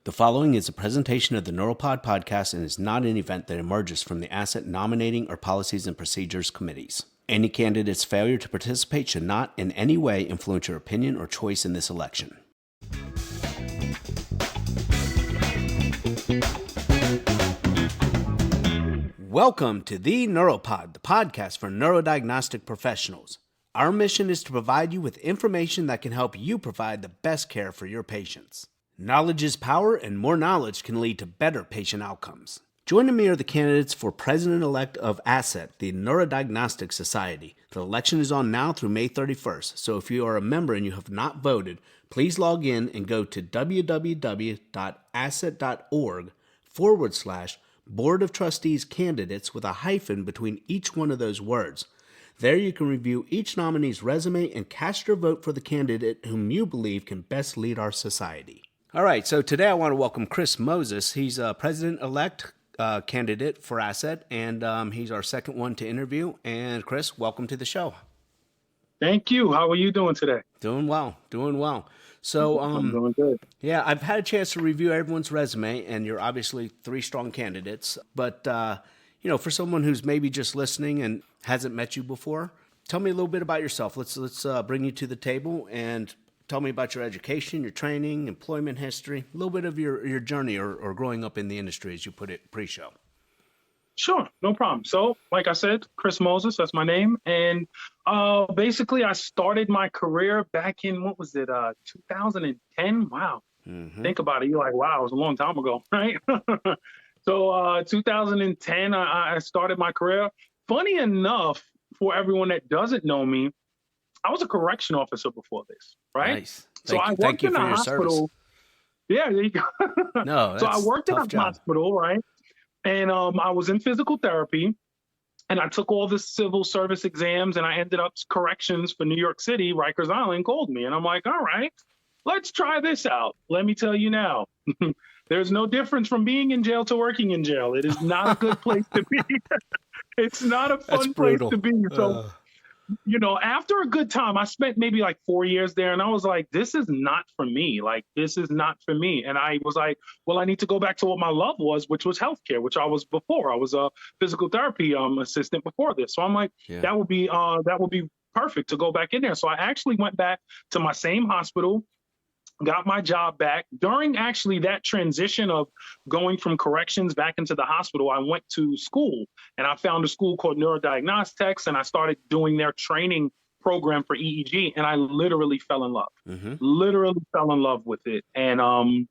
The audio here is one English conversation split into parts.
The following is a presentation of the Neuropod podcast and is not an event that emerges from the ASET nominating or policies and procedures committees. Any candidate's failure to participate should not in any way influence your opinion or choice in this election. Welcome to the Neuropod, the podcast for neurodiagnostic professionals. Our mission is to provide you with information that can help you provide the best care for your patients. Knowledge is power, and more knowledge can lead to better patient outcomes. Joining me are the candidates for President-elect of ASET, the Neurodiagnostic Society. The election is on now through May 31st, so if you are a member and you have not voted, please log in and go to www.aset.org/Board of Trustees candidates with a hyphen between each one of those words. There you can review each nominee's resume and cast your vote for the candidate whom you believe can best lead our society. All right, so today I want to welcome Chris Moses. He's a president-elect candidate for ASET, and he's our second one to interview. And Chris, welcome to the show. Thank you. How are you doing today? Doing well. So, I'm doing good. Yeah, I've had a chance to review everyone's resume, and you're obviously three strong candidates. But, for someone who's maybe just listening and hasn't met you before, tell me a little bit about yourself. Let's bring you to the table and tell me about your education, your training, employment history, a little bit of your journey or growing up in the industry, as you put it pre-show. Sure, no problem. So, like I said, Chris Moses, that's my name. And basically, I started my career back in, 2010? Wow. Mm-hmm. Think about it. You're like, wow, it was a long time ago, right? So 2010, I started my career. Funny enough, for everyone that doesn't know me, I was a correction officer before this, right? Nice. Thank you for your service. Yeah, there you go. No, so I worked in a hospital, right? And I was in physical therapy, and I took all the civil service exams, and I ended up corrections for New York City. Rikers Island called me, and I'm like, all right, let's try this out. Let me tell you now, there's no difference from being in jail to working in jail. It is not a good place to be. It's not a fun place to be. So. After a good time, I spent maybe like 4 years there, and I was like, this is not for me. This is not for me. And I was like, well, I need to go back to what my love was, which was healthcare, which I was before. I was a physical therapy assistant before this. So I'm like, that would be perfect to go back in there. So I actually went back to my same hospital, got my job back. During actually that transition of going from corrections back into the hospital, I went to school, and I found a school called Neurodiagnostics, and I started doing their training program for EEG, and I literally fell in love. Mm-hmm. Literally fell in love with it. And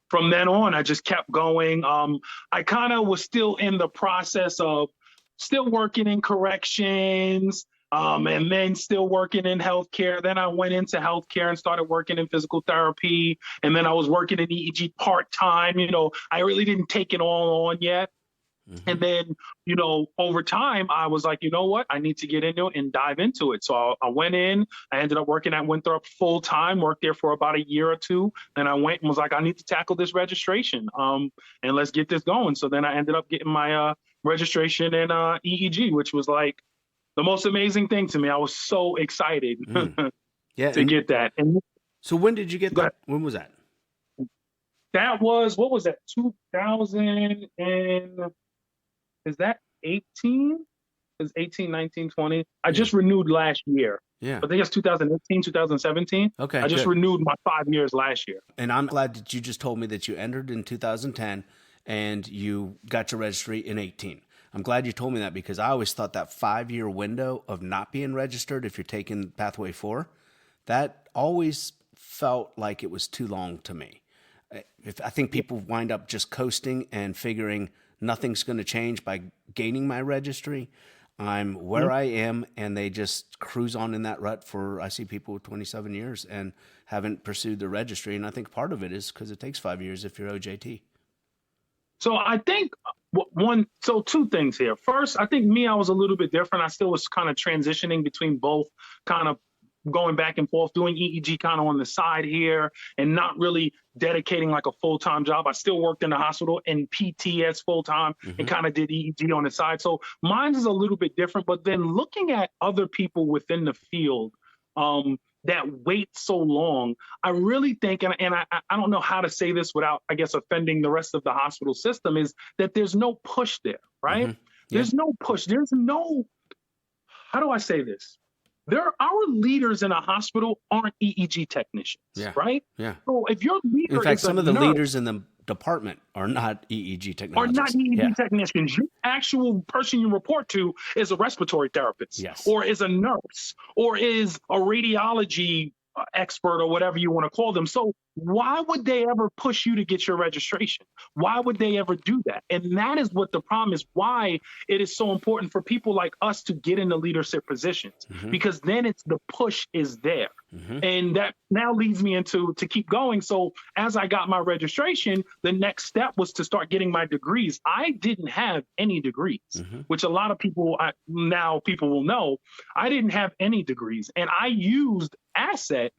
from then on, I just kept going. I kind of was still in the process of still working in corrections, and then still working in healthcare. Then I went into healthcare and started working in physical therapy. And then I was working in EEG part-time. I really didn't take it all on yet. Mm-hmm. And then, over time, I was like, you know what? I need to get into it and dive into it. So I went in, I ended up working at Winthrop full-time, worked there for about a year or two. Then I went and was like, I need to tackle this registration, and let's get this going. So then I ended up getting my registration in EEG, which was like the most amazing thing to me. I was so excited to get that. And so when did you get that? When was that? That was, what was that? 2000 and is that 18? Is 18, 19, 20? I just renewed last year. Yeah. I think it's 2018, 2017. Okay. I just renewed my 5 years last year. And I'm glad that you just told me that you entered in 2010 and you got your registry in 18. I'm glad you told me that, because I always thought that 5-year window of not being registered if you're taking Pathway 4, that always felt like it was too long to me. I think people wind up just coasting and figuring nothing's going to change by gaining my registry. I'm where I am, and they just cruise on in that rut for, I see people with 27 years and haven't pursued the registry. And I think part of it is because it takes 5 years if you're OJT. So I think two things here. First, I think I was a little bit different. I still was kind of transitioning between both, kind of going back and forth, doing EEG kind of on the side here and not really dedicating like a full-time job. I still worked in the hospital and PTS full-time and kind of did EEG on the side. So mine is a little bit different, but then looking at other people within the field, that wait so long, I really think, and I don't know how to say this without, I guess, offending the rest of the hospital system, is that there's no push there, right? Yeah. There's no push. There's no, how do I say this? Our leaders in a hospital aren't EEG technicians, Yeah. right? Yeah. So if your leader In fact, is a some of the nurse, leaders in the department are not EEG are not technologists. EEG Yeah. technicians. Your actual person you report to is a respiratory therapist, Yes. or is a nurse, or is a radiology expert, or whatever you want to call them. So why would they ever push you to get your registration? Why would they ever do that? And that is what the problem is, why it is so important for people like us to get into leadership positions, because then it's the push is there. And that now leads me into to keep going. So as I got my registration, the next step was to start getting my degrees. I didn't have any degrees, which a lot of people now people will know. I didn't have any degrees, and I used ASET,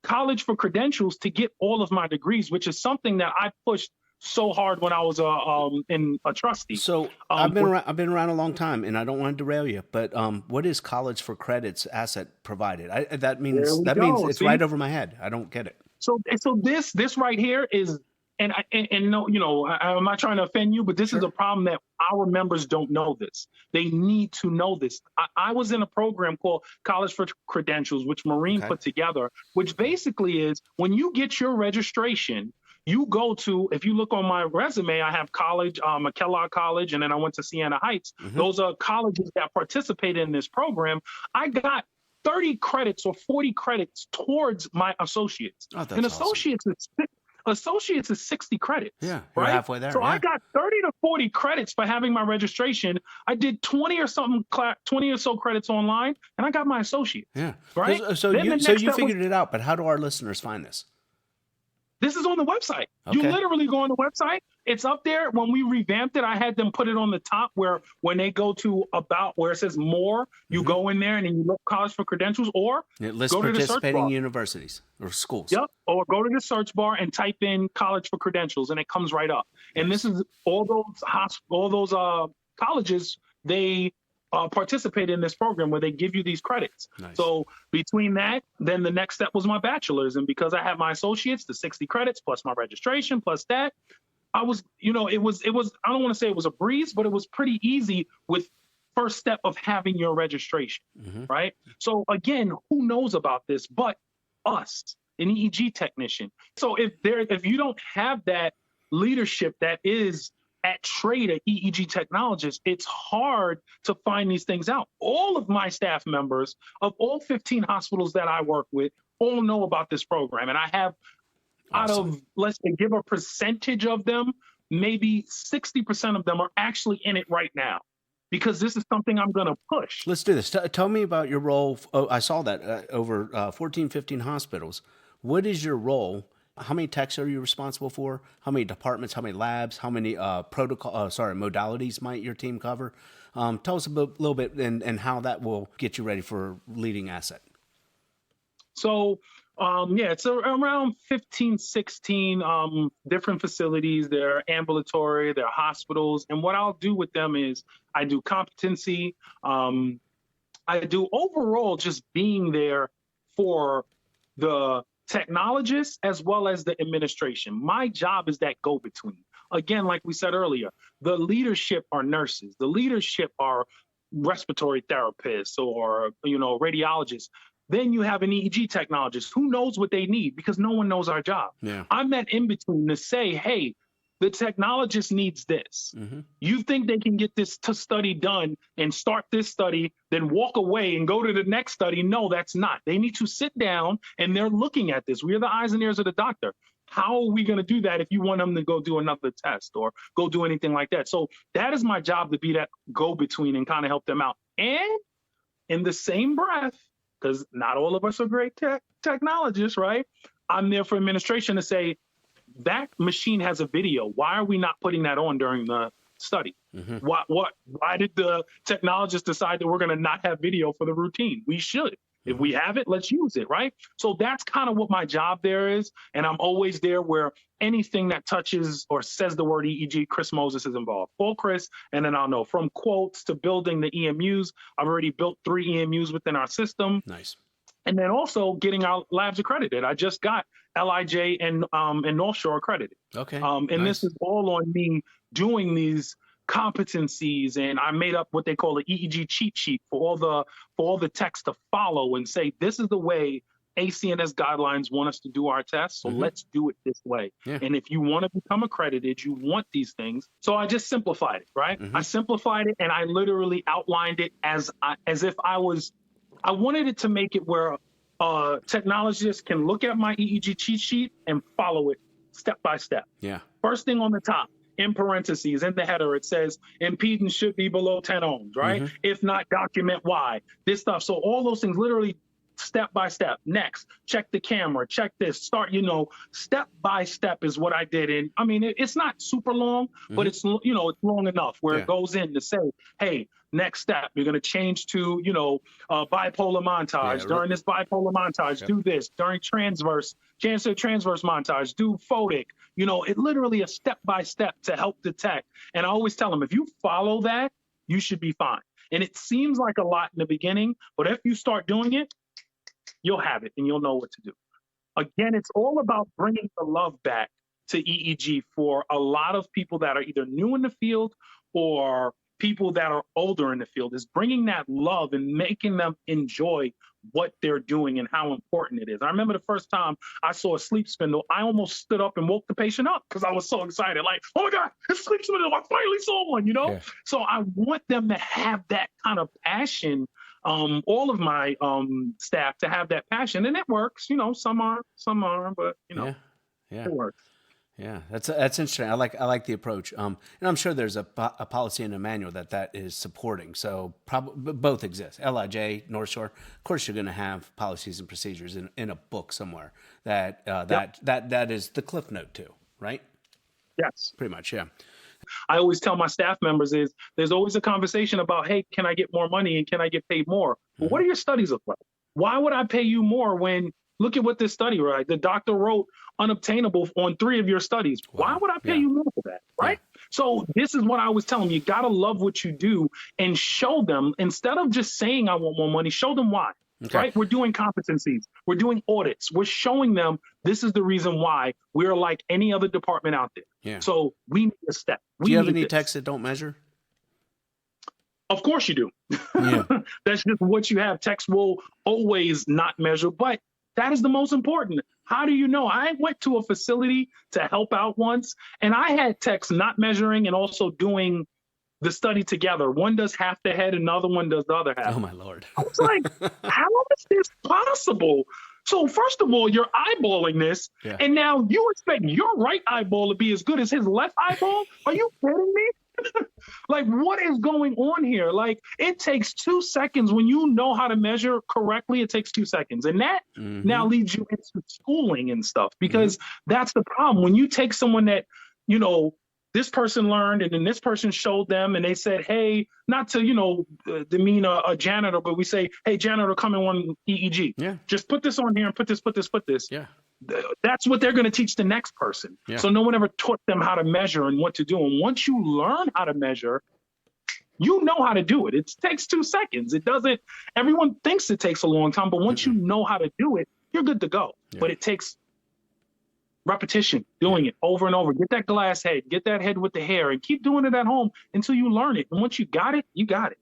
College for Credentials, to get all of my degrees, which is something that I pushed so hard when I was in a trustee. So I've been around a long time, and I don't want to derail you, but what is College for Credits ASET provided? That means it's right over my head. I don't get it. So this right here is, and no, I'm not trying to offend you, but this is a problem that our members don't know this. They need to know this. I was in a program called College for Credentials, which Maureen put together, which basically is when you get your registration, you go to, if you look on my resume, I have college, Kellogg College, and then I went to Siena Heights. Those are colleges that participated in this program. I got 30 credits or 40 credits towards my associates. Oh, that's and awesome. Associates is 60 credits. Yeah, you're halfway there. So yeah. I got 30 to 40 credits for having my registration. I did 20 or so credits online, and I got my associate. Yeah. Right. So you figured it out, but how do our listeners find this? This is on the website. Okay. You literally go on the website. It's up there. When we revamped it, I had them put it on the top where when they go to about where it says more, you go in there and then you look College for Credentials, or it lists go to the search participating bar. universities or schools. Yep. Or go to the search bar and type in College for Credentials, and it comes right up. And this is all those colleges, they participate in this program where they give you these credits. Nice. So between that, then the next step was my bachelor's. And because I had my associates, the 60 credits plus my registration plus that, I was, it was, I don't want to say it was a breeze, but it was pretty easy with first step of having your registration, right? So again, who knows about this but us, an EEG technician. So if you don't have that leadership that is at trade at EEG technologists, it's hard to find these things out. All of my staff members of all 15 hospitals that I work with all know about this program. And I have out of, let's say, give a percentage of them, maybe 60% of them are actually in it right now, because this is something I'm going to push. Let's do this. Tell me about your role. Oh, I saw that over 14, 15 hospitals. What is your role? How many techs are you responsible for? How many departments? How many labs? How many modalities might your team cover? Tell us a little bit and how that will get you ready for leading ASET. So, it's around 15, 16 different facilities. They're ambulatory, they're hospitals. And what I'll do with them is I do competency. I do overall just being there for the technologists as well as the administration. My job is that go-between. Again, like we said earlier, the leadership are nurses. The leadership are respiratory therapists or, radiologists. Then you have an EEG technologist who knows what they need, because no one knows our job. Yeah. I'm that in between to say, hey, the technologist needs this. You think they can get this study done and start this study, then walk away and go to the next study? No, that's not. They need to sit down and they're looking at this. We are the eyes and ears of the doctor. How are we going to do that if you want them to go do another test or go do anything like that? So that is my job, to be that go-between and kind of help them out. And in the same breath, because not all of us are great technologists, right? I'm there for administration to say, that machine has a video. Why are we not putting that on during the study? Why did the technologists decide that we're going to not have video for the routine? We should. If we have it, let's use it, right? So that's kind of what my job there is. And I'm always there where anything that touches or says the word EEG, Chris Moses is involved. Call Chris, and then I'll know. From quotes to building the EMUs, I've already built 3 EMUs within our system. Nice. and then also getting our labs accredited. I just got LIJ and North Shore accredited. Okay. And this Nice. is all on me doing these competencies, and I made up what they call an EEG cheat sheet for all the techs to follow and say, this is the way ACNS guidelines want us to do our tests, so let's do it this way. Yeah. And if you want to become accredited, you want these things. So I just simplified it, right? I simplified it, and I literally outlined it as if I wanted it to make it where technologists can look at my EEG cheat sheet and follow it step by step. Yeah. First thing on the top, in parentheses, in the header, it says impedance should be below 10 ohms, right? If not, document why. This stuff. So all those things literally step by step. Next, check the camera, check this, start, step by step is what I did. And I mean, it's not super long, but it's, it's long enough where it goes in to say, hey, next step, you're going to change to, bipolar montage. During this bipolar montage, do this. During transverse montage, do photic. It literally a step by step to help detect. And I always tell them, if you follow that, you should be fine. And it seems like a lot in the beginning, but if you start doing it, you'll have it and you'll know what to do. Again, it's all about bringing the love back to EEG for a lot of people that are either new in the field or people that are older in the field, is bringing that love and making them enjoy what they're doing and how important it is. I remember the first time I saw a sleep spindle, I almost stood up and woke the patient up because I was so excited. Like, oh my God, it's a sleep spindle. I finally saw one, Yeah. So I want them to have that kind of passion. All of my staff to have that passion, and it works. Some are, but Yeah. it works. Yeah, that's interesting. I like the approach. And I'm sure there's a policy and a manual that is supporting. So probably both exist. LIJ, North Shore. Of course, you're going to have policies and procedures in a book somewhere that is the cliff note too, right? Yes, pretty much. Yeah. I always tell my staff members is there's always a conversation about, hey, can I get more money and can I get paid more? But what are your studies look like? Why would I pay you more when, look at what this study, right? The doctor wrote unobtainable on 3 of your studies. Wow. Why would I pay you more for that, right? Yeah. So this is what I was telling them. You got to love what you do and show them, instead of just saying I want more money, show them why. Okay. Right? We're doing competencies. We're doing audits. We're showing them this is the reason why we're like any other department out there. Yeah. So we need a step. Do you have any techs that don't measure? Of course you do. Yeah. That's just what you have. Techs will always not measure, but that is the most important. How do you know? I went to a facility to help out once, and I had techs not measuring and also doing the study together. One does half the head, another one does the other half. Oh my Lord. I was like, how is this possible? So first of all, you're eyeballing this, and now you expect your right eyeball to be as good as his left eyeball? Are you kidding me? Like, what is going on here? Like, it takes 2 seconds when you know how to measure correctly. It takes 2 seconds. And that now leads you into schooling and stuff, because that's the problem. When you take someone that, this person learned and then this person showed them and they said, hey, not to, demean a janitor, but we say, hey, janitor, come in on EEG. Yeah. Just put this on here and put this. Yeah. That's what they're going to teach the next person. Yeah. So no one ever taught them how to measure and what to do. And once you learn how to measure, you know how to do it. It takes 2 seconds. It doesn't, everyone thinks it takes a long time, but once you know how to do it, you're good to go. Yeah. But it takes repetition, doing it over and over. Get that glass head, get that head with the hair, and keep doing it at home until you learn it. And once you got it, you got it.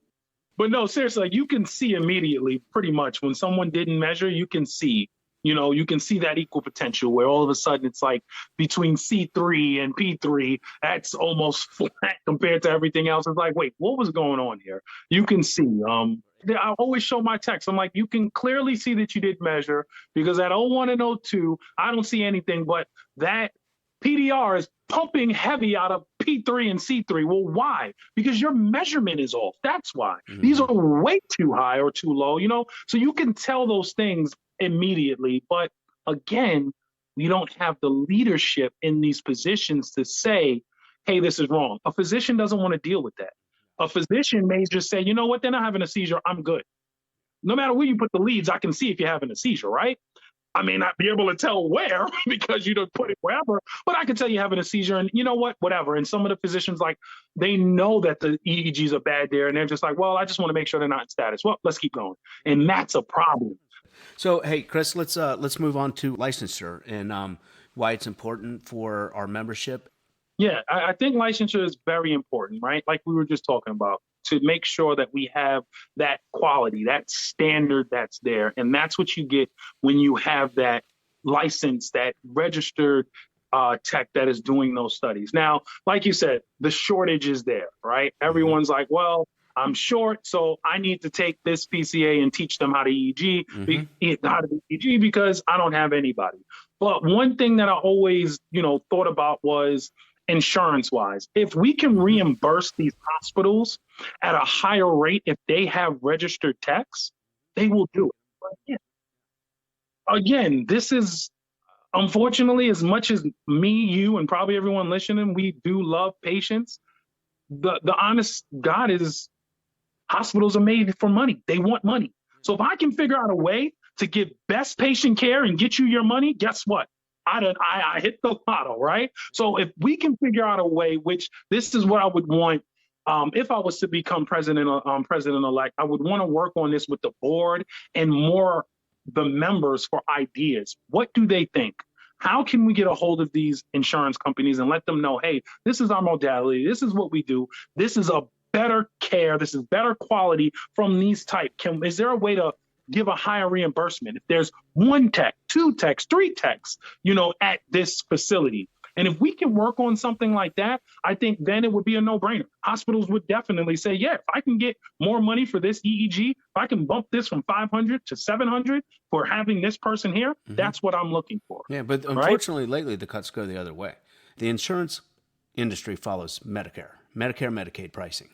But no, seriously, like, you can see immediately, pretty much, when someone didn't measure, you can see, you can see that equal potential where all of a sudden it's like between C3 and P3, that's almost flat compared to everything else. It's like, wait, what was going on here? You can see. I always show my text. I'm like, you can clearly see that you did measure, because at 01 and 02, I don't see anything, but that PDR is pumping heavy out of P3 and C3. Well, why? Because your measurement is off. That's why. These are way too high or too low, so you can tell those things immediately. But again, we don't have the leadership in these positions to say, hey, this is wrong. A physician doesn't want to deal with that. A physician may just say, you know what, they're not having a seizure, I'm good. No matter where you put the leads, I can see if you're having a seizure, right? I may not be able to tell where because you don't put it wherever, but I can tell you're having a seizure, and you know what, whatever. And some of the physicians, like, they know that the EEGs are bad there, and they're just like, well, I just want to make sure they're not in status. Well, let's keep going. And that's a problem. So, hey, Chris, let's move on to licensure and why it's important for our membership. Yeah, I think licensure is very important, right? Like we were just talking about, to make sure that we have that quality, that standard that's there. And that's what you get when you have that license, that registered tech that is doing those studies. Now, like you said, the shortage is there, right? Hmm. Everyone's like, well, I'm short, so I need to take this PCA and teach them how to Hmm. how to do EEG because I don't have anybody. But one thing that I always, thought about was insurance wise. If we can Hmm. reimburse these hospitals at a higher rate, if they have registered techs, they will do it. But again, this is unfortunately, as much as me, you, and probably everyone listening, we do love patients. The honest God is hospitals are made for money. They want money. So if I can figure out a way to give best patient care and get you your money, guess what? I hit the lotto, right? So if we can figure out a way, which this is what I would want, if I was to become president elect, I would want to work on this with the board and more the members for ideas. What do they think? How can we get a hold of these insurance companies and let them know, hey, this is our modality, this is what we do, this is a better care, this is better quality from these type. Is there a way to give a higher reimbursement if there's one tech, two techs, three techs, at this facility? And if we can work on something like that, I think then it would be a no-brainer. Hospitals would definitely say, yeah, if I can get more money for this EEG, if I can bump this from 500 to 700 for having this person here, Hmm. that's what I'm looking for, Yeah, but right? unfortunately, lately the cuts go the other way. The insurance industry follows Medicare, Medicaid pricing.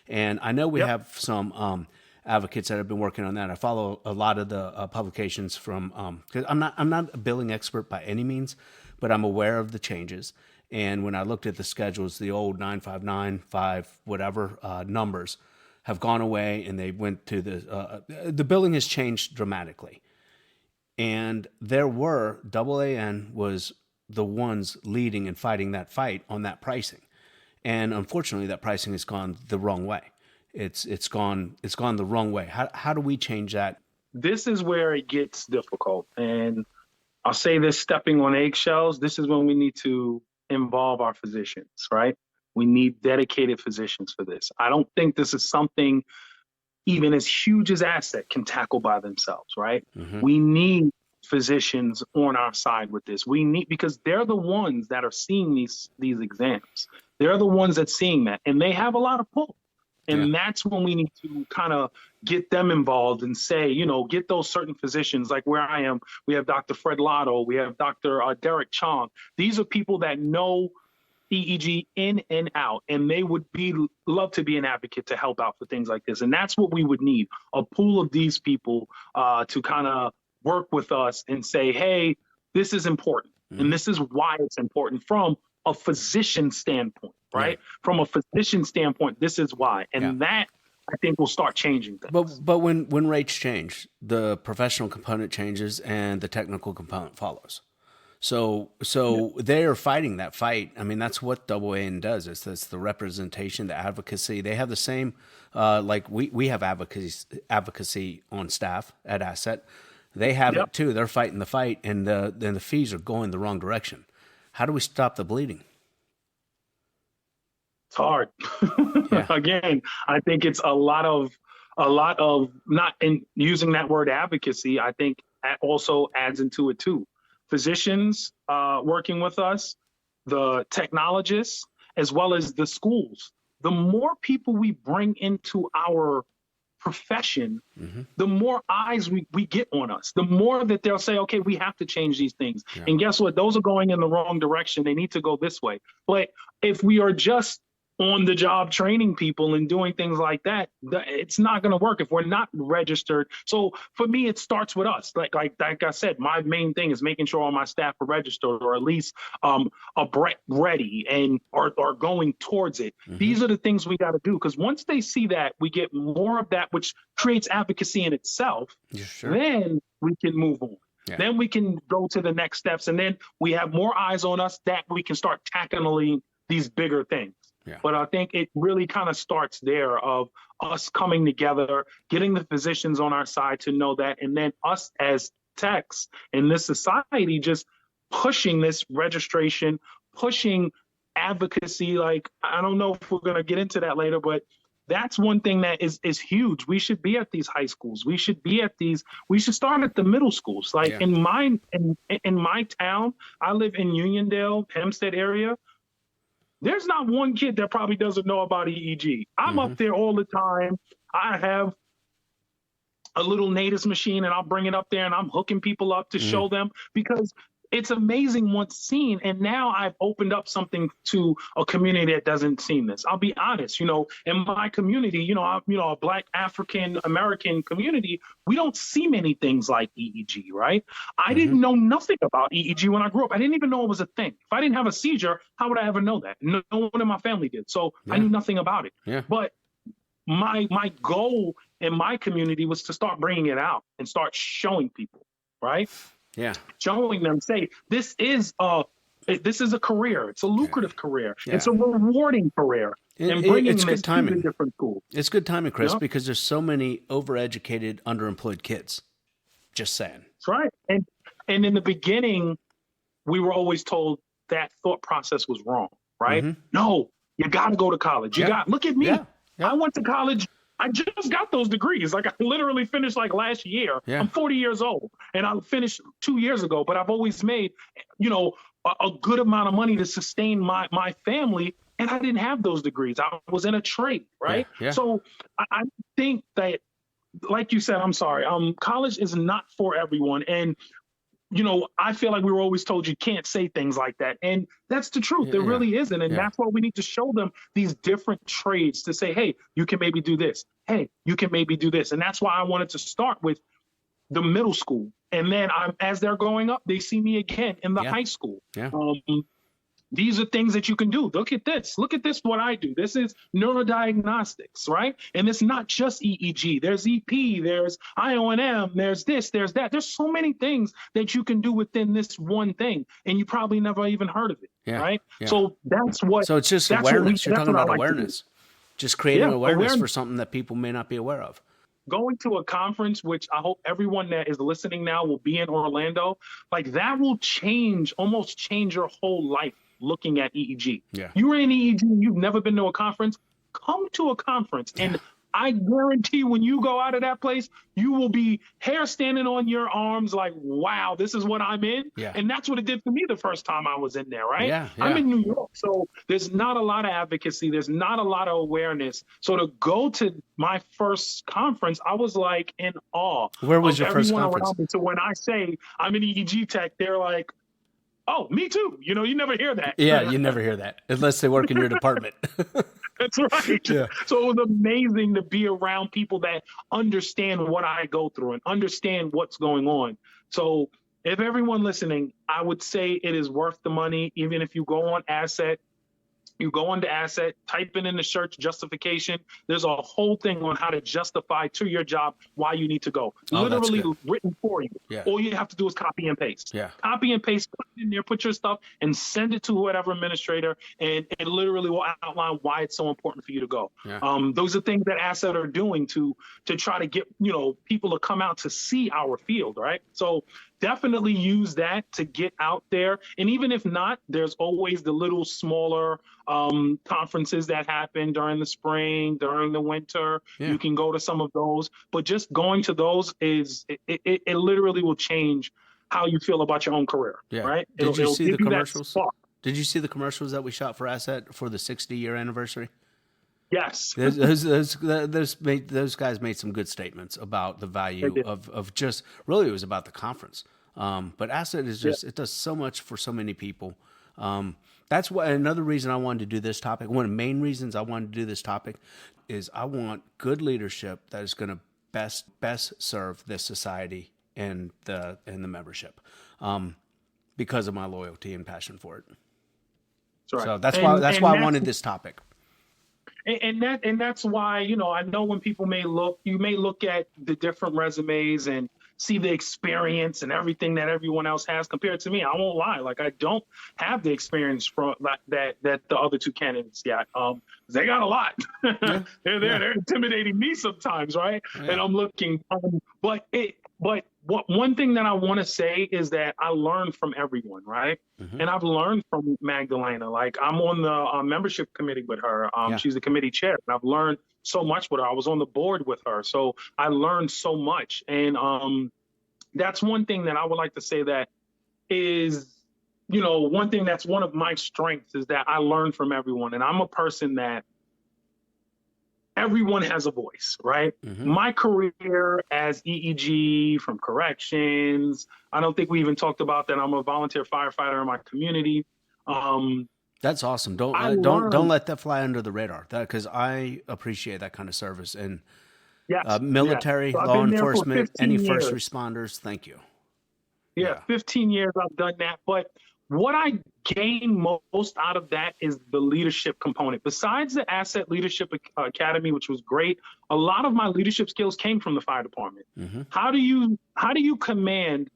And I know we Yep. have some advocates that have been working on that. I follow a lot of the publications from because I'm not a billing expert by any means, but I'm aware of the changes. And when I looked at the schedules, the old 9595 whatever numbers have gone away, and they went to the billing has changed dramatically. And there were AAN was the ones leading and fighting that fight on that pricing. And unfortunately, that pricing has gone the wrong way. It's gone the wrong way. How do we change that? This is where it gets difficult. And I'll say this, stepping on eggshells, this is when we need to involve our physicians, right? We need dedicated physicians for this. I don't think this is something even as huge as ASET can tackle by themselves, right? Hmm. We need physicians on our side with this. We need, because they're the ones that are seeing these exams. They're the ones that seeing that, and they have a lot of pull. Yeah. And that's when we need to kind of get them involved and say, get those certain physicians, like where I am. We have Dr. Fred Lotto, we have Dr. Derek Chong. These are people that know EEG in and out, and they would love to be an advocate to help out for things like this. And that's what we would need, a pool of these people to kind of work with us and say, hey, this is important, and Hmm. this is why it's important from a physician standpoint, Yeah. right? From a physician standpoint, this is why. Yeah. And that, I think, will start changing things. But when rates change, the professional component changes and the technical component follows. Yeah. So they are fighting that fight. I mean, that's what AAN does. It's the representation, the advocacy. They have the same, like we have advocacy on staff at ASET. They have Yep. it too. They're fighting the fight, and then the fees are going the wrong direction. How do we stop the bleeding? It's hard. Yeah. Again, I think it's a lot of not in using that word advocacy. I think that also adds into it too. Physicians working with us, the technologists, as well as the schools. The more people we bring into our profession, Hmm. the more eyes we get on us, the more that they'll say, okay, we have to change these things. Yeah. And guess what? Those are going in the wrong direction. They need to go this way. But if we are just on the job training people and doing things like that, it's not going to work if we're not registered. So for me, it starts with us. Like I said, my main thing is making sure all my staff are registered, or at least ready and are going towards it. Hmm. These are the things we got to do, because once they see that, we get more of that, which creates advocacy in itself. Yeah, sure. Then we can move on. Yeah. Then we can go to the next steps, and then we have more eyes on us that we can start tackling these bigger things. Yeah. But I think it really kind of starts there of us coming together, getting the physicians on our side to know that, and then us as techs in this society just pushing this registration, pushing advocacy. Like, I don't know if we're going to get into that later, but that's one thing that is huge. We should be at these high schools. We should be at these. We should start at the middle schools. Like in my town, I live in Uniondale, Hempstead area. There's not one kid that probably doesn't know about EEG. I'm up there all the time. I have a little Natus machine and I'll bring it up there and I'm hooking people up to show them, because it's amazing once seen. And now I've opened up something to a community that doesn't see this. I'll be honest, in my community, I'm, a Black African American community, we don't see many things like EEG, right? I didn't know nothing about EEG when I grew up. I didn't even know it was a thing. If I didn't have a seizure, how would I ever know that? No one in my family did. So I knew nothing about it. Yeah. But my goal in my community was to start bringing it out and start showing people, right? Yeah. Showing them, say, this is a career. It's a lucrative career. Yeah. It's a rewarding career. And bringing it's this good timing. to the different schools. It's good timing, Chris, because there's so many overeducated, underemployed kids. Just saying. That's right. And in the beginning, we were always told that thought process was wrong, right? No, you got to go to college. Look at me. Yeah. I went to college. I just got those degrees. Like, I literally finished like last year. Yeah. I'm 40 years old and I finished 2 years ago, but I've always made, a good amount of money to sustain my family. And I didn't have those degrees. I was in a trade, right? Yeah. So I think that, like you said, I'm sorry, college is not for everyone. And I feel like we were always told you can't say things like that. And that's the truth. There really isn't. And that's why we need to show them these different trades to say, hey, you can maybe do this. Hey, you can maybe do this. And that's why I wanted to start with the middle school. And then as they're growing up, they see me again in the high school. Yeah. These are things that you can do. Look at this. Look at this, what I do. This is neurodiagnostics, right? And it's not just EEG. There's EP, there's IONM, there's this, there's that. There's so many things that you can do within this one thing, and you probably never even heard of it, right? Yeah. So that's what. So it's just awareness. You're talking about awareness. Just creating awareness for something that people may not be aware of. Going to a conference, which I hope everyone that is listening now will be in Orlando, like that will almost change your whole life. Looking at EEG. Yeah. You were in EEG and you've never been to a conference, come to a conference. And I guarantee when you go out of that place, you will be hair standing on your arms like, wow, this is what I'm in. Yeah. And that's what it did for me the first time I was in there, right? Yeah. I'm in New York. So there's not a lot of advocacy. There's not a lot of awareness. So to go to my first conference, I was like in awe. Where was your first conference? So when I say I'm an EEG tech, they're like, oh, me too. You never hear that. Yeah, you never hear that unless they work in your department. That's right. Yeah. So it was amazing to be around people that understand what I go through and understand what's going on. So if everyone listening, I would say it is worth the money. Even if you go on ASET, you go into ASET, type in the search justification. There's a whole thing on how to justify to your job why you need to go. Literally written for you. Yeah. All you have to do is copy and paste. Yeah. Copy and paste, put it in there, put your stuff, and send it to whatever administrator, and it literally will outline why it's so important for you to go. Yeah. Those are things that ASET are doing to try to get people to come out to see our field, right? So definitely use that to get out there. And even if not, there's always the little smaller conferences that happen during the spring, during the winter. Yeah. You can go to some of those, but just going to those it literally will change how you feel about your own career. Yeah. Right? Did you see the commercials? Did you see the commercials that we shot for ASET for the 60-year anniversary? Yes. Those guys made some good statements about the value of just, really it was about the conference. But ASET is just, it does so much for so many people. That's why another reason I wanted to do this topic, one of the main reasons I wanted to do this topic is I want good leadership that is going to best serve this society and the membership, because of my loyalty and passion for it. Right. So that's why I wanted this topic. And that's why, I know when people you may look at the different resumes and see the experience and everything that everyone else has compared to me. I won't lie. Like, I don't have the experience from that the other two candidates got. They got a lot. Yeah. They're intimidating me sometimes, right? Yeah. And I'm looking, but one thing that I want to say is that I learned from everyone, right? Mm-hmm. And I've learned from Magdalena. Like, I'm on the membership committee with her. She's the committee chair, and I've learned so much with her. I was on the board with her, so I learned so much. And that's one thing that I would like to say that is, one thing that's one of my strengths is that I learn from everyone. And I'm a person that everyone has a voice, right? Mm-hmm. My career as EEG from corrections, I don't think we even talked about that. I'm a volunteer firefighter in my community. That's awesome. Don't let that fly under the radar. Because I appreciate that kind of service. And military, So law enforcement, any first responders. Thank you. Yeah, 15 years I've done that. But what I gain most out of that is the leadership component. Besides the ASET Leadership Academy, which was great, a lot of my leadership skills came from the fire department. Mm-hmm. How do you command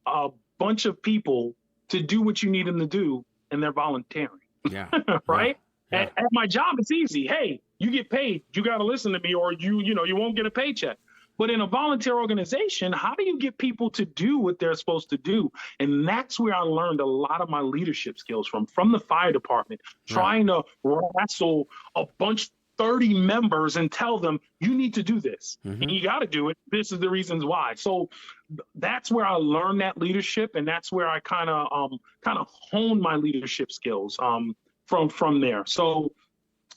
a bunch of people to do what you need them to do, and they're volunteering? Yeah. Right? Yeah. At my job, it's easy. Hey, you get paid. You got to listen to me, or you won't get a paycheck. But in a volunteer organization, how do you get people to do what they're supposed to do? And that's where I learned a lot of my leadership skills from the fire department, trying to wrestle a bunch, 30 members and tell them, you need to do this. Mm-hmm. And you got to do it. This is the reasons why. So that's where I learned that leadership. And that's where I kind of honed my leadership skills from there. So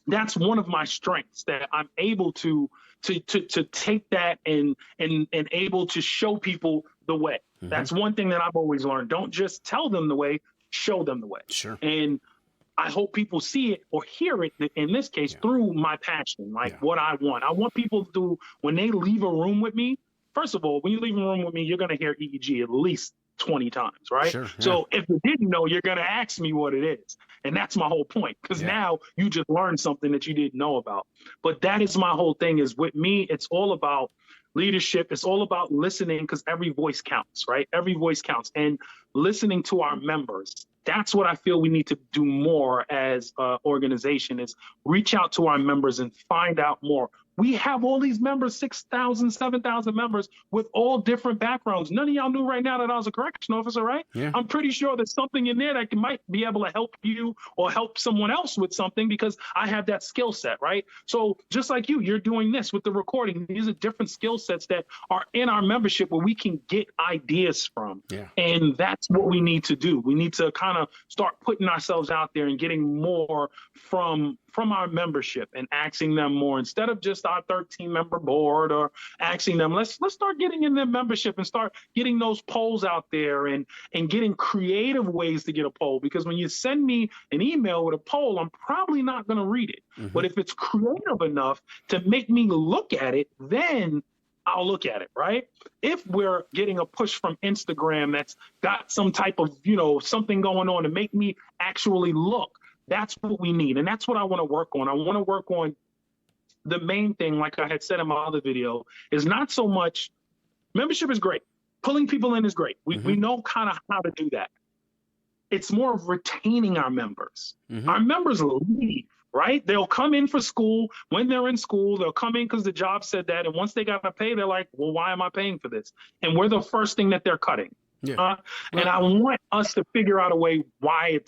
that's one of my strengths, that I'm able to take that and able to show people the way. Mm-hmm. That's one thing that I've always learned. Don't just tell them the way, show them the way. Sure. And I hope people see it or hear it, in this case, through my passion, what I want. I want people to, when they leave a room with me, first of all, when you leave a room with me, you're going to hear EEG at least 20 times, right? Sure, yeah. So if you didn't know, you're going to ask me what it is. And that's my whole point, because now you just learned something that you didn't know about. But that is my whole thing, is with me, it's all about leadership. It's all about listening, because every voice counts, right? Every voice counts. And listening to our members. That's what I feel we need to do more as an organization, is reach out to our members and find out more. We have all these members, 6,000, 7,000 members with all different backgrounds. None of y'all knew right now that I was a correction officer, right? Yeah. I'm pretty sure there's something in there that might be able to help you or help someone else with something, because I have that skill set, right? So just like you're doing this with the recording. These are different skill sets that are in our membership where we can get ideas from. Yeah. And that's what we need to do. We need to kind of start putting ourselves out there and getting more from our membership and asking them more, instead of just our 13-member board, or asking them, let's start getting in their membership and start getting those polls out there and getting creative ways to get a poll. Because when you send me an email with a poll, I'm probably not going to read it. Mm-hmm. But if it's creative enough to make me look at it, then I'll look at it, right? If we're getting a push from Instagram that's got some type of, something going on to make me actually look, that's what we need. And that's what I want to work on. I want to work on the main thing, like I had said in my other video, is not so much membership is great. Pulling people in is great. We know kind of how to do that. It's more of retaining our members. Mm-hmm. Our members leave, right? They'll come in for school. When they're in school, they'll come in because the job said that. And once they got to pay, they're like, well, why am I paying for this? And we're the first thing that they're cutting. Yeah. And I want us to figure out a way why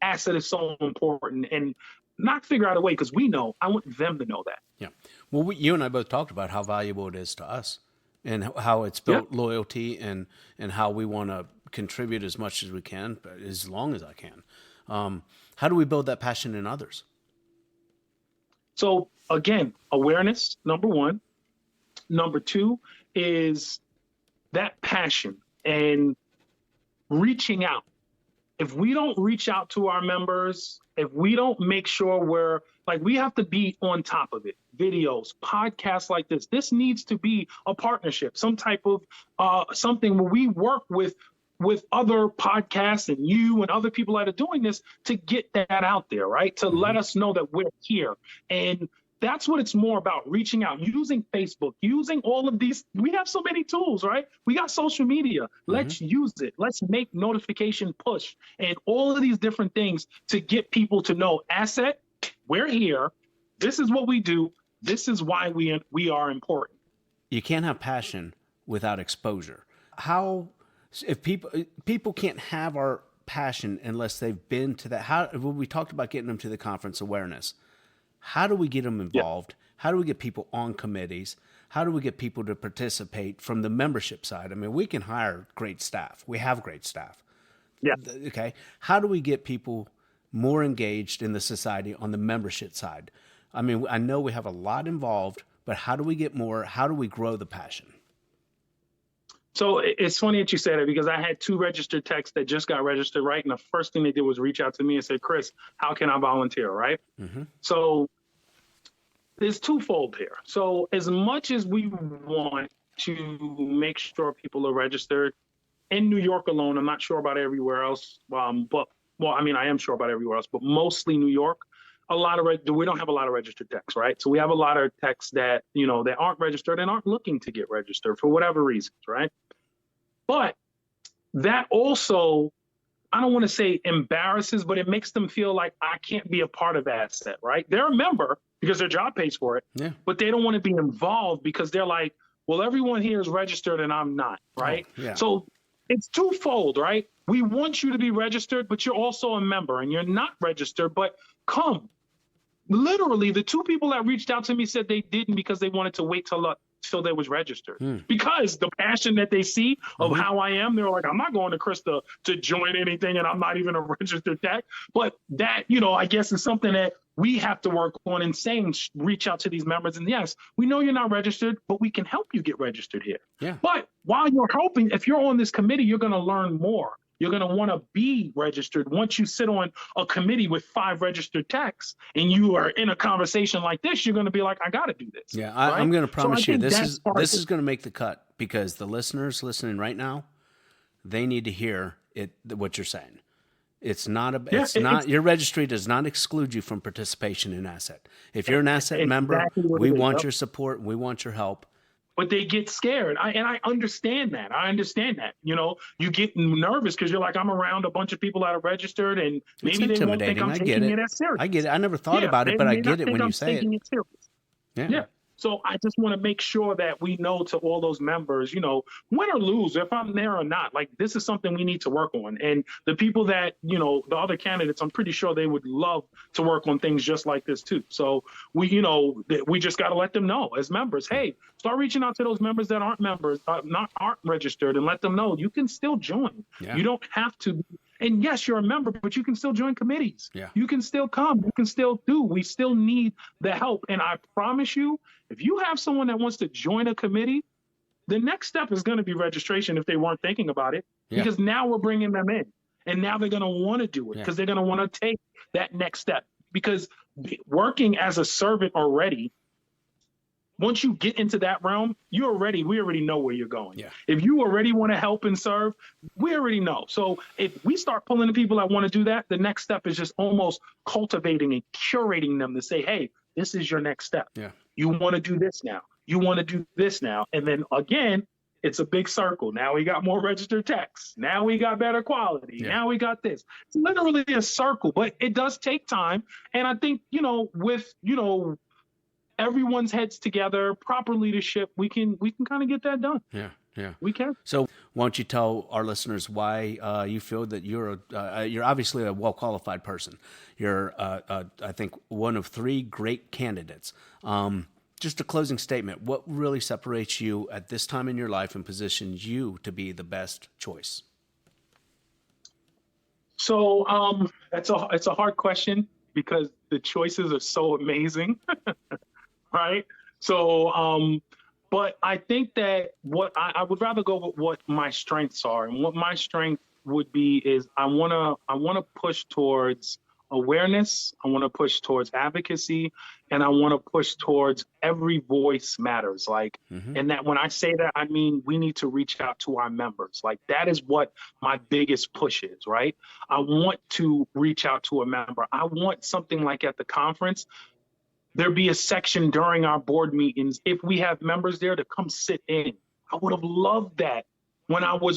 ASET is so important, and not figure out a way, because we know. I want them to know that. Yeah. Well, you and I both talked about how valuable it is to us, and how it's built loyalty, and how we want to contribute as much as we can, but as long as I can. How do we build that passion in others? So again, awareness, number one. Number two is that passion and reaching out. If we don't reach out to our members, if we don't make sure we have to be on top of it. Videos, podcasts like this needs to be a partnership, some type of something where we work with other podcasts and you and other people that are doing this to get that out there, right? To let us know that we're here. And That's what it's more about, reaching out, using Facebook, using all of these. We have so many tools, right? We got social media. Let's use it. Let's make notification push and all of these different things to get people to know ASET, we're here. This is what we do. This is why we are important. You can't have passion without exposure. How, if people can't have our passion unless they've been to that, how, when we talked about getting them to the conference awareness, how do we get them involved? Yeah. How do we get people on committees? How do we get people to participate from the membership side? I mean, we can hire great staff. We have great staff. Yeah. Okay. How do we get people more engaged in the society on the membership side? I mean, I know we have a lot involved, but how do we get more? How do we grow the passion? So it's funny that you say that, because I had 2 registered techs that just got registered, right? And the first thing they did was reach out to me and say, Chris, how can I volunteer, right? So there's twofold here. So as much as we want to make sure people are registered in New York alone, I'm not sure about everywhere else, but, well, I mean, I am sure about everywhere else, but mostly New York. We don't have a lot of registered techs, right? So we have a lot of techs that, that aren't registered and aren't looking to get registered for whatever reasons, right? But that also, I don't want to say embarrasses, but it makes them feel like I can't be a part of ASET, right? They're a member because their job pays for it, but they don't want to be involved because they're like, well, everyone here is registered and I'm not, right? So it's twofold, right? We want you to be registered, but you're also a member, and you're not registered, but come. Literally, the 2 people that reached out to me said they didn't because they wanted to wait till they was registered. Because the passion that they see of how I am, they're like, I'm not going to Krista to join anything, and I'm not even a registered tech. But that, I guess is something that we have to work on and saying, reach out to these members. And yes, we know you're not registered, but we can help you get registered here. But while you're helping, if you're on this committee, you're going to learn more. You're going to want to be registered. Once you sit on a committee with 5 registered techs and you are in a conversation like this, you're going to be like, I got to do this. Yeah, I'm going to promise you this is going to make the cut, because the listeners listening right now, they need to hear what you're saying. It's not your registry does not exclude you from participation in ASET. If you're an ASET member, we want your support. We want your help. But they get scared. I understand that. You get nervous because you're like, I'm around a bunch of people that are registered, and maybe they won't think I'm taking it as serious. I get it. I never thought about it, but I get it when you say it. Yeah. So I just want to make sure that we know, to all those members, win or lose, if I'm there or not, like, this is something we need to work on. And the people that, the other candidates, I'm pretty sure they would love to work on things just like this too. So we just got to let them know as members, hey, start reaching out to those members that aren't members, aren't registered, and let them know you can still join. You don't have to. And yes, you're a member, but you can still join committees. You can still come. You can still do. We still need the help. And I promise you, if you have someone that wants to join a committee, the next step is going to be registration if they weren't thinking about it, because now we're bringing them in, and now they're going to want to do it because they're going to want to take that next step. Because working as a servant already, once you get into that realm, we already know where you're going. If you already want to help and serve, we already know. So if we start pulling the people that want to do that, the next step is just almost cultivating and curating them to say, hey, this is your next step. You want to do this now. You want to do this now. And then again, it's a big circle. Now we got more registered techs. Now we got better quality. Now we got this. It's literally a circle, but it does take time. And I think, with, everyone's heads together, proper leadership, we can kind of get that done. We can. So why don't you tell our listeners why you feel that you're obviously a well-qualified person. You're, I think, one of 3 great candidates. Just a closing statement. What really separates you at this time in your life and positions you to be the best choice? So it's a hard question because the choices are so amazing. Right. So, but I think that what I would rather go with what my strengths are, and what my strength would be is I want to push towards awareness. I want to push towards advocacy, and I want to push towards every voice matters. Like, and that when I say that, I mean, we need to reach out to our members. Like, that is what my biggest push is, right? I want to reach out to a member. I want something like at the conference, there be a section during our board meetings, if we have members there, to come sit in. I would have loved that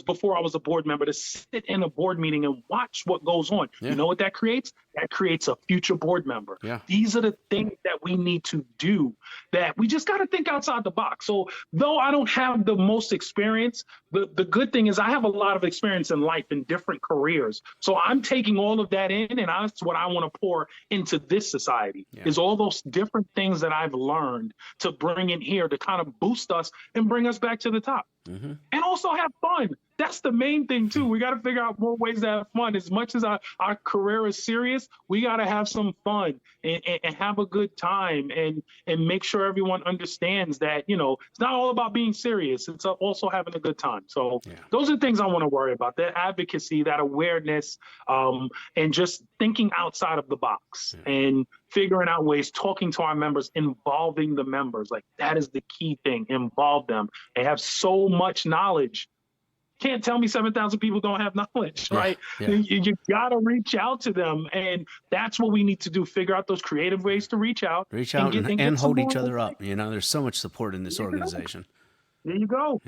before I was a board member, to sit in a board meeting and watch what goes on. Yeah. You know what that creates? That creates a future board member. Yeah. These are the things that we need to do, that we just got to think outside the box. So though I don't have the most experience, the good thing is I have a lot of experience in life in different careers. So I'm taking all of that in, and that's what I want to pour into this society, is all those different things that I've learned to bring in here to kind of boost us and bring us back to the top. Mm-hmm. And also have fun. That's the main thing too. We got to figure out more ways to have fun. As much as our career is serious, we got to have some fun and have a good time, and make sure everyone understands that, it's not all about being serious. It's also having a good time. So those are things I want to worry about, that advocacy, that awareness, and just thinking outside of the box and figuring out ways, talking to our members, involving the members. Like, that is the key thing. Involve them. They have so much knowledge. Can't tell me 7,000 people don't have knowledge, right? You got to reach out to them. And that's what we need to do. Figure out those creative ways to reach out. And hold each other up. There's so much support in this organization. There you go.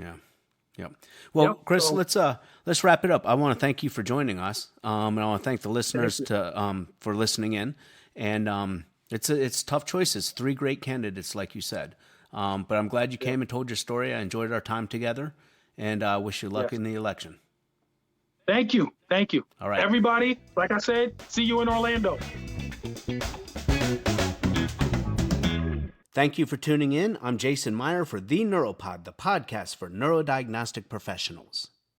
Yeah. Well, Chris, let's wrap it up. I want to thank you for joining us. And I want to thank the listeners for listening in. And it's tough choices. 3 great candidates, like you said. But I'm glad you came and told your story. I enjoyed our time together. And I wish you luck in the election. Thank you. All right. Everybody, like I said, see you in Orlando. Thank you for tuning in. I'm Jason Meyer for The Neuropod, the podcast for neurodiagnostic professionals.